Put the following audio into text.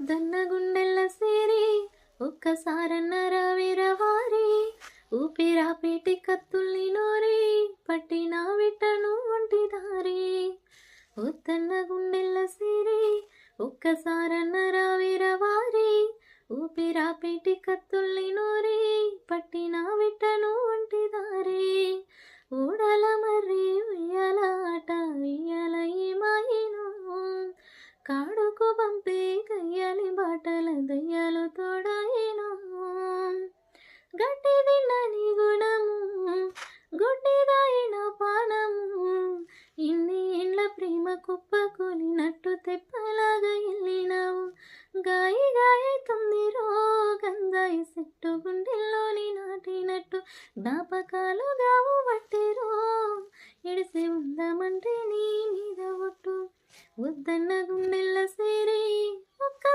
దన్న గుండెల్ల సేరి ఒక్కసారన్న రావిరవారి ఊపిరాపేటి కత్తుల్ని నోరి పట్టిన విట్టను ఒంటి దారి. వద్దన్న గుండెల్ల సేరి ఒక్కసారన్న రావిరవారి ఊపిరాపేటి కత్తుల్ని నోరి పట్టిన విట్టను ఒంటి దారి. ఊడల మర్రి ఉయ్యాల ఆట ఇయ్యాల ఏమాయిను కాడుకు పంపే కయ్యాలి బాటల దయ్యాలు తోడాయిను. గట్టి తిన్నని గుణము గుడ్డిదాయిన పానము ఇన్ని ఇండ్ల ప్రేమ కుప్పకూలినట్టు తెప్పలాగా వెళ్ళినావు. గాయి గాయతుంది రో గంగాయి చెట్టు గుండెల్లోని నాటినట్టు జ్ఞాపకాలు గావు పట్టిరో ఎడిసి ఉందామంటే నీ మీద ఒట్టు. వద్దన్న గుండెల్ల సేరి ఒక్క